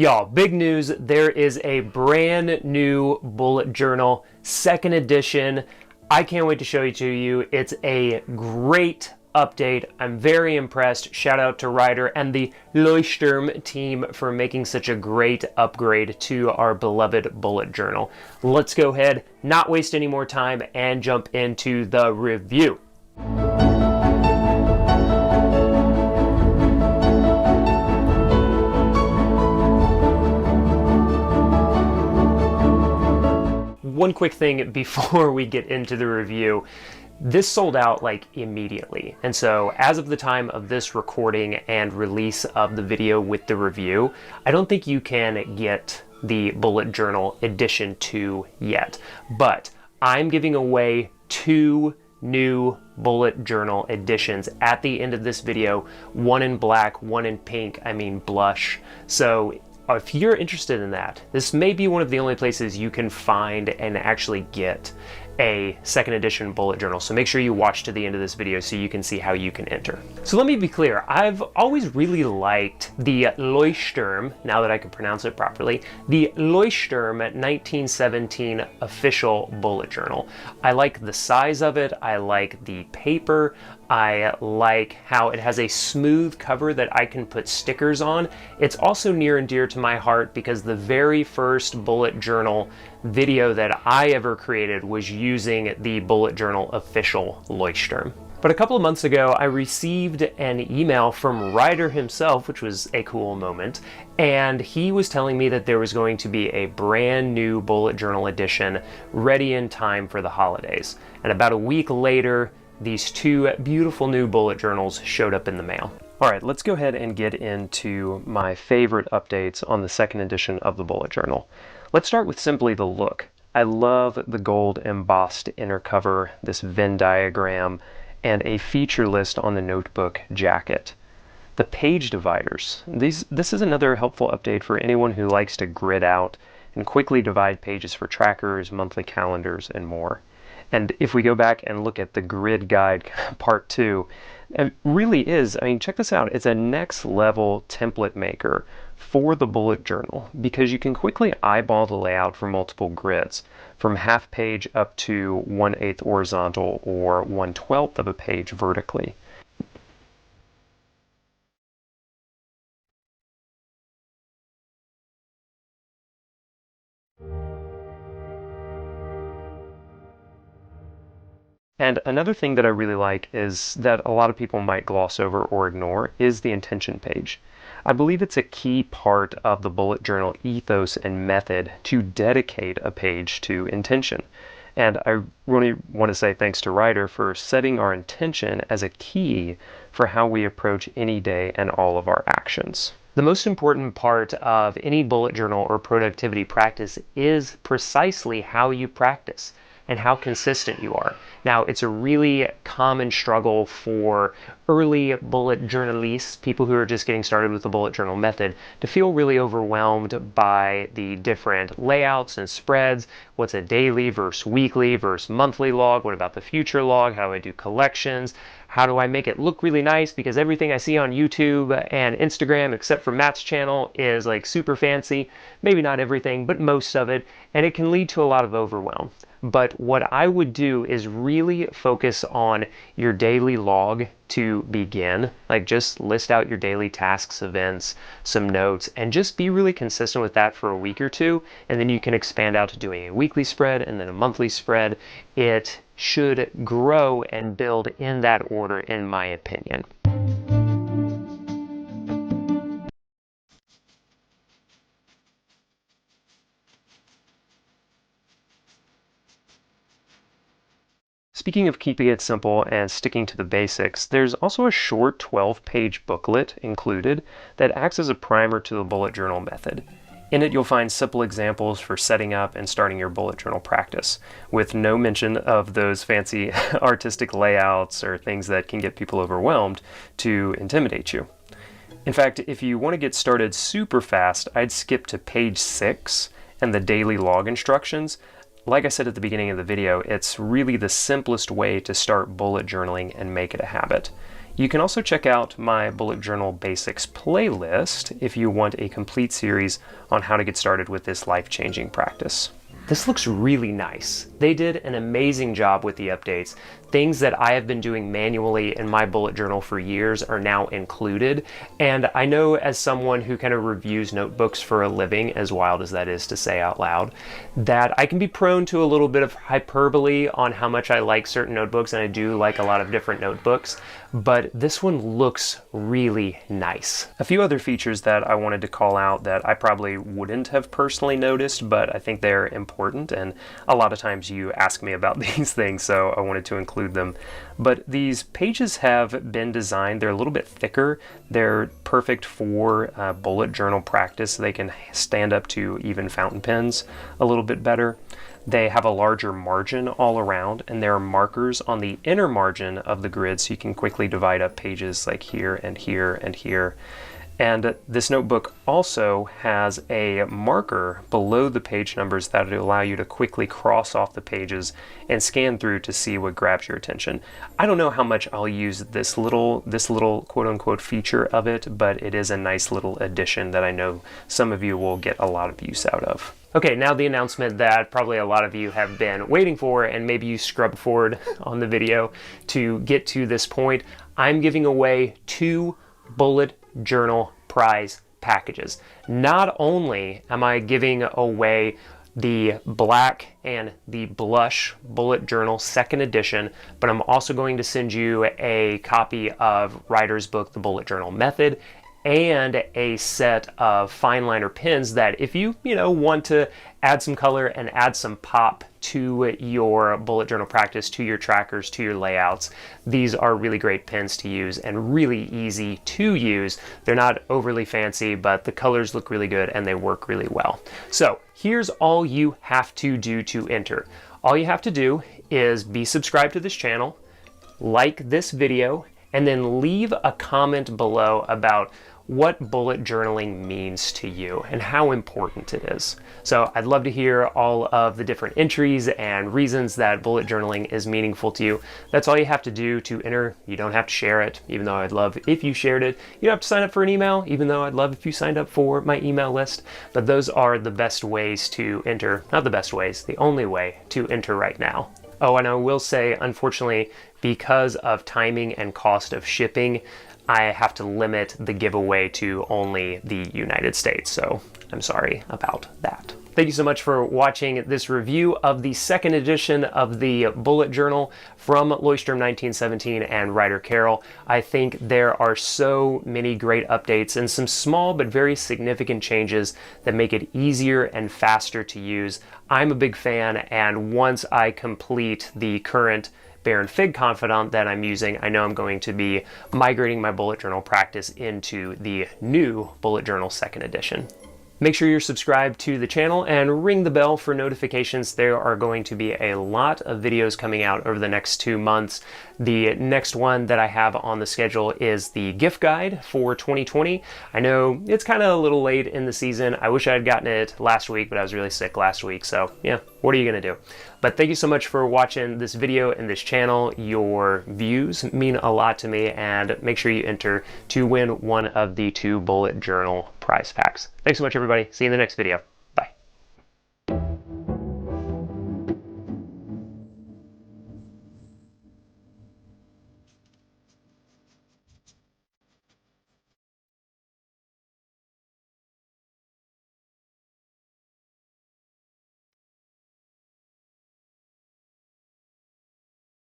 Y'all, big news, there is a brand new bullet journal, second edition. I can't wait to show it to you. It's a great update. I'm very impressed. Shout out to Ryder and the Leuchtturm team for making such a great upgrade to our beloved bullet journal. Let's go ahead, not waste any more time, and jump into the review. One quick thing before we get into the review. This sold out like immediately. And so as of the time of this recording and release of the video with the review, I don't think you can get the bullet journal edition 2 yet. But I'm giving away 2 new bullet journal editions at the end of this video. One in black, one in pink, I mean blush. So if you're interested in that, this may be one of the only places you can find and actually get a second edition bullet journal. So make sure you watch to the end of this video so you can see how you can enter. So let me be clear, I've always really liked the Leuchtturm, now that I can pronounce it properly, the Leuchtturm 1917 official bullet journal. I like the size of it, I like the paper, I like how it has a smooth cover that I can put stickers on. It's also near and dear to my heart because the very first bullet journal video that I ever created was using the bullet journal official Leuchtturm. But a couple of months ago, I received an email from Ryder himself, which was a cool moment, and he was telling me that there was going to be a brand new bullet journal edition ready in time for the holidays. And about a week later, these 2 beautiful new bullet journals showed up in the mail. All right, let's go ahead and get into my favorite updates on the second edition of the bullet journal. Let's start with simply the look. I love the gold embossed inner cover, this Venn diagram, and a feature list on the notebook jacket. The page dividers. This is another helpful update for anyone who likes to grid out and quickly divide pages for trackers, monthly calendars, and more. And if we go back and look at the grid guide part 2, it really is, I mean, check this out. It's a next level template maker for the bullet journal because you can quickly eyeball the layout for multiple grids, from half page up to 1/8 horizontal or 1/12 of a page vertically. And another thing that I really like is that a lot of people might gloss over or ignore is the intention page. I believe it's a key part of the bullet journal ethos and method to dedicate a page to intention. And I really want to say thanks to Ryder for setting our intention as a key for how we approach any day and all of our actions. The most important part of any bullet journal or productivity practice is precisely how you practice and how consistent you are. Now, it's a really common struggle for early bullet journalists, people who are just getting started with the bullet journal method, to feel really overwhelmed by the different layouts and spreads. What's a daily versus weekly versus monthly log? What about the future log? How do I do collections? How do I make it look really nice? Because everything I see on YouTube and Instagram, except for Matt's channel, is like super fancy. Maybe not everything, but most of it. And it can lead to a lot of overwhelm. But what I would do is really focus on your daily log to begin. Like just list out your daily tasks, events, some notes, and just be really consistent with that for a week or 2. And then you can expand out to doing a weekly spread and then a monthly spread. It should grow and build in that order, in my opinion. Speaking of keeping it simple and sticking to the basics, there's also a short 12-page booklet included that acts as a primer to the bullet journal method. In it, you'll find simple examples for setting up and starting your bullet journal practice, with no mention of those fancy artistic layouts or things that can get people overwhelmed to intimidate you. In fact, if you want to get started super fast, I'd skip to page 6 and the daily log instructions. Like I said at the beginning of the video, it's really the simplest way to start bullet journaling and make it a habit. You can also check out my Bullet Journal Basics playlist if you want a complete series on how to get started with this life-changing practice. This looks really nice. They did an amazing job with the updates. Things that I have been doing manually in my bullet journal for years are now included. And I know, as someone who kind of reviews notebooks for a living, as wild as that is to say out loud, that I can be prone to a little bit of hyperbole on how much I like certain notebooks, and I do like a lot of different notebooks, but this one looks really nice. A few other features that I wanted to call out that I probably wouldn't have personally noticed, but I think they're important, and a lot of times you ask me about these things, so I wanted to include them. But these pages have been designed, they're a little bit thicker. They're perfect for bullet journal practice. They can stand up to even fountain pens a little bit better. They have a larger margin all around, and there are markers on the inner margin of the grid, so you can quickly divide up pages like here and here and here. And this notebook also has a marker below the page numbers that will allow you to quickly cross off the pages and scan through to see what grabs your attention. I don't know how much I'll use this little quote-unquote feature of it, but it is a nice little addition that I know some of you will get a lot of use out of. Okay, now the announcement that probably a lot of you have been waiting for, and maybe you scrubbed forward on the video to get to this point. I'm giving away 2 bullet journal prize packages. Not only am I giving away the black and the blush bullet journal 2nd edition, but I'm also going to send you a copy of Ryder's book, The Bullet Journal Method, and a set of fine liner pens that if you want to add some color and add some pop to your bullet journal practice, to your trackers, to your layouts, these are really great pens to use and really easy to use. They're not overly fancy, but the colors look really good and they work really well. So here's all you have to do to enter. All you have to do is be subscribed to this channel, like this video, and then leave a comment below about what bullet journaling means to you and how important it is. So I'd love to hear all of the different entries and reasons that bullet journaling is meaningful to you. That's all you have to do to enter. You don't have to share it, even though I'd love if you shared it. You don't have to sign up for an email, even though I'd love if you signed up for my email list. But those are the best ways to enter. Not the best ways, the only way to enter right now. Oh, and I will say, unfortunately, because of timing and cost of shipping, I have to limit the giveaway to only the United States, so I'm sorry about that. Thank you so much for watching this review of the 2nd edition of the Bullet Journal from Leuchtturm 1917 and Ryder Carroll. I think there are so many great updates and some small but very significant changes that make it easier and faster to use. I'm a big fan, and once I complete the current Baron Fig Confidant that I'm using, I know I'm going to be migrating my bullet journal practice into the new Bullet Journal 2nd edition. Make sure you're subscribed to the channel and ring the bell for notifications. There are going to be a lot of videos coming out over the next 2 months. The next one that I have on the schedule is the gift guide for 2020. I know it's kind of a little late in the season. I wish I had gotten it last week, but I was really sick last week, so yeah, what are you gonna do? But thank you so much for watching this video and this channel. Your views mean a lot to me, and make sure you enter to win one of the 2 bullet journal prize packs. Thanks so much, everybody. See you in the next video.